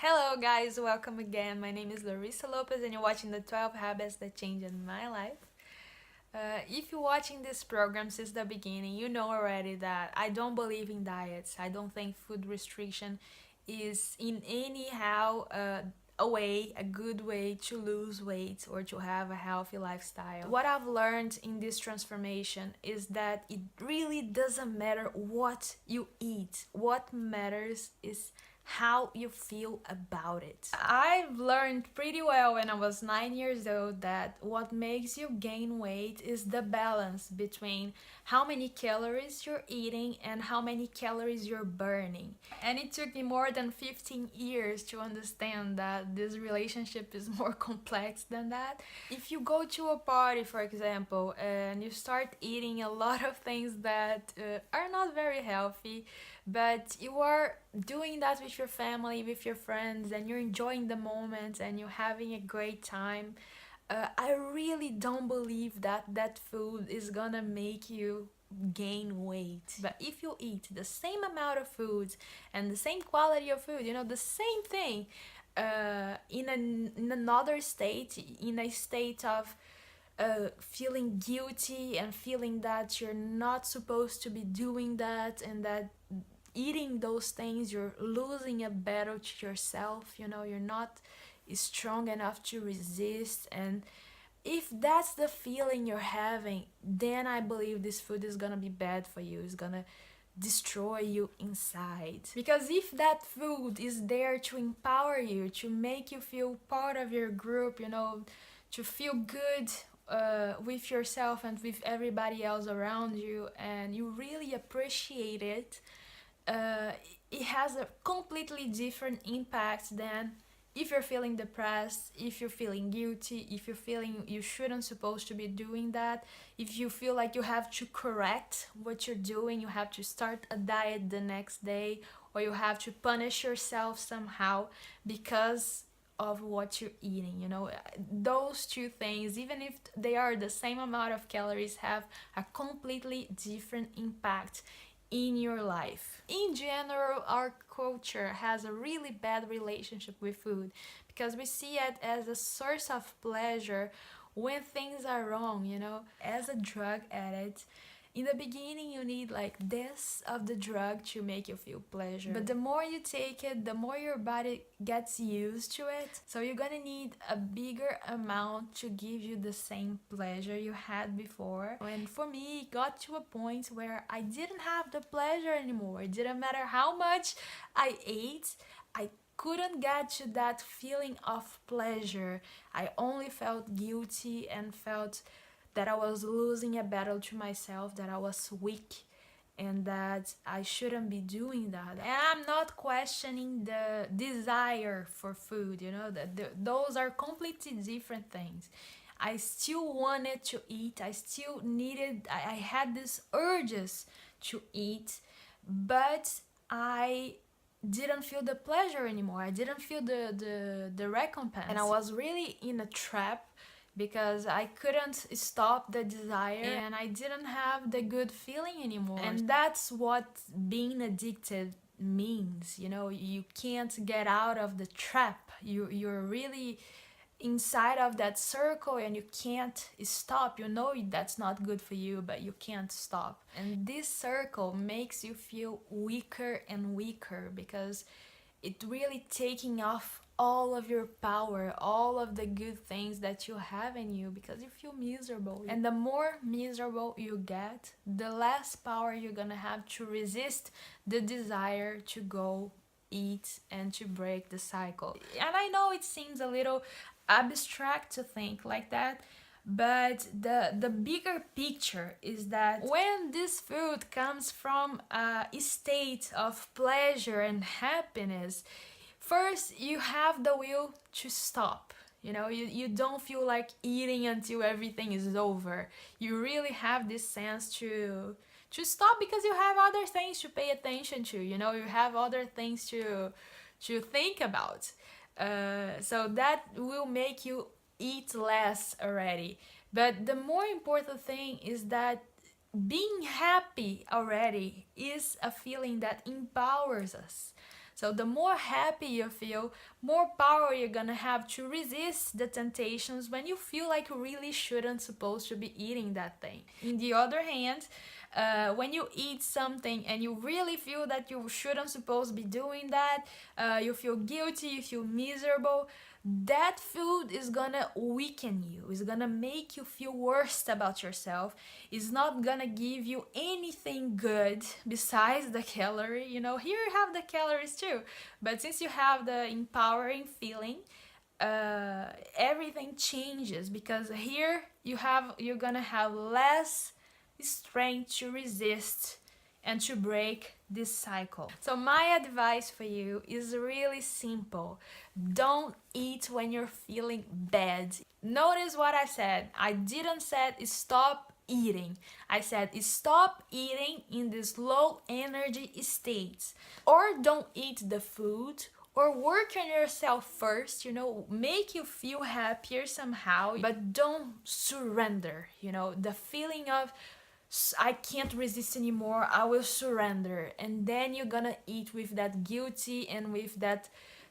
Hello guys, welcome again. My name is Larissa Lopes and you're watching the 12 Habits That Changed My Life. If you're watching this program since the beginning, you know already that I don't believe in diets. I don't think food restriction is in anyhow a good way to lose weight or to have a healthy lifestyle. What I've learned in this transformation is that it really doesn't matter what you eat. What matters is how you feel about it. I've learned pretty well when I was 9 years old that what makes you gain weight is the balance between how many calories you're eating and how many calories you're burning. And it took me more than 15 years to understand that this relationship is more complex than that. If you go to a party, for example, and you start eating a lot of things that are not very healthy, but you are doing that with your family, with your friends, and you're enjoying the moment and you're having a great time, I really don't believe that that food is gonna make you gain weight. But if you eat the same amount of food and the same quality of food, the same thing, in another state, in a state of feeling guilty and feeling that you're not supposed to be doing that, and that eating those things you're losing a battle to yourself, you're not strong enough to resist. And if that's the feeling you're having, then I believe this food is gonna be bad for you. It's gonna destroy you inside. Because if that food is there to empower you, to make you feel part of your group, to feel good with yourself and with everybody else around you, and you really appreciate it, it has a completely different impact than if you're feeling depressed, if you're feeling guilty, if you're feeling you shouldn't supposed to be doing that, if you feel like you have to correct what you're doing, you have to start a diet the next day, or you have to punish yourself somehow because of what you're eating. Those two things, even if they are the same amount of calories, have a completely different impact in your life. In general, our culture has a really bad relationship with food because we see it as a source of pleasure when things are wrong. As a drug addict, in the beginning you need like this of the drug to make you feel pleasure, but the more you take it, the more your body gets used to it, so you're gonna need a bigger amount to give you the same pleasure you had before. And for me, it got to a point where I didn't have the pleasure anymore. It didn't matter how much I ate, I couldn't get to that feeling of pleasure. I only felt guilty and felt that I was losing a battle to myself, that I was weak, and that I shouldn't be doing that. And I'm not questioning the desire for food, those are completely different things. I still wanted to eat, I still needed, I had these urges to eat, but I didn't feel the pleasure anymore. I didn't feel the recompense. And I was really in a trap because I couldn't stop the desire and I didn't have the good feeling anymore. And that's what being addicted means. You can't get out of the trap. You're really inside of that circle and you can't stop. That's not good for you, but you can't stop. And this circle makes you feel weaker and weaker because it really taking off all of your power, all of the good things that you have in you, because you feel miserable. And the more miserable you get, the less power you're gonna have to resist the desire to go eat and to break the cycle. And I know it seems a little abstract to think like that, but the bigger picture is that when this food comes from a state of pleasure and happiness, first you have the will to stop. You don't feel like eating until everything is over. You really have this sense to stop because you have other things to pay attention to. You have other things to think about. So that will make you eat less already. But the more important thing is that being happy already is a feeling that empowers us. So the more happy you feel, more power you're gonna have to resist the temptations when you feel like you really shouldn't supposed to be eating that thing. In the other hand, when you eat something and you really feel that you shouldn't supposed to be doing that, you feel guilty, you feel miserable, that food is gonna weaken you, is gonna make you feel worse about yourself, is not gonna give you anything good besides the calorie. You know, here you have the calories too, but since you have the empowering feeling, everything changes, because here you're gonna have less strength to resist and to break this cycle. So my advice for you is really simple. Don't eat when you're feeling bad. Notice what I said. I didn't say stop eating. I said stop eating in this low energy states. Or don't eat the food, or work on yourself first, you know, make you feel happier somehow, but don't surrender, you know, the feeling of I can't resist anymore, I will surrender, and then you're gonna eat with that guilty and with that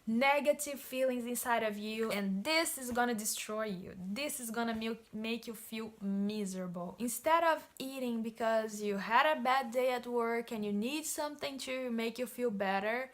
negative feelings inside of you, and this is gonna destroy you. This is gonna make you feel miserable. Instead of eating because you had a bad day at work and you need something to make you feel better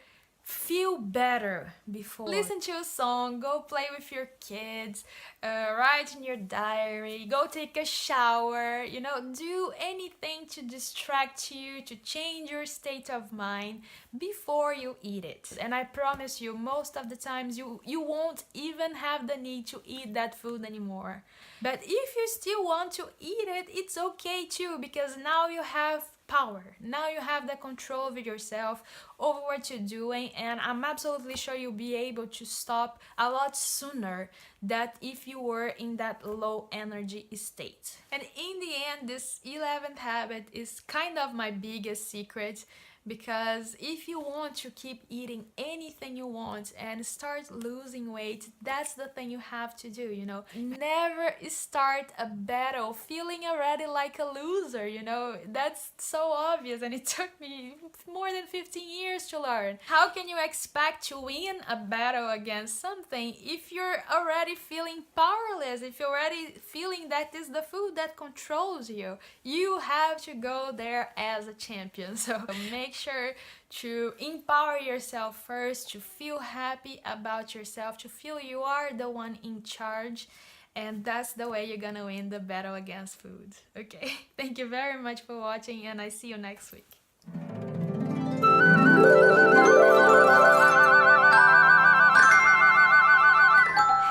before. Listen to a song, go play with your kids, write in your diary, go take a shower, you know, do anything to distract you, to change your state of mind before you eat it. And I promise you, most of the times you won't even have the need to eat that food anymore. But if you still want to eat it, it's okay too, because now you have power. Now you have the control over yourself, over what you're doing, and I'm absolutely sure you'll be able to stop a lot sooner than if you were in that low energy state. And in the end, this 11th habit is kind of my biggest secret, because if you want to keep eating anything you want and start losing weight, that's the thing you have to do, you know. Never start a battle feeling already like a loser, you know. That's so obvious, and it took me more than 15 years to learn. How can you expect to win a battle against something if you're already feeling powerless, if you're already feeling that is the food that controls you? You have to go there as a champion. So make sure to empower yourself first, to feel happy about yourself, to feel you are the one in charge, and that's the way you're gonna win the battle against food. Okay, thank you very much for watching, and I see you next week.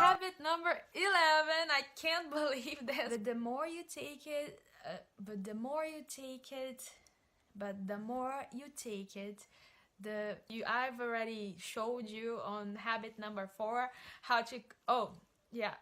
Habit number 11, I can't believe this. But the more you take it, I've already showed you on habit number 4 how to, oh yeah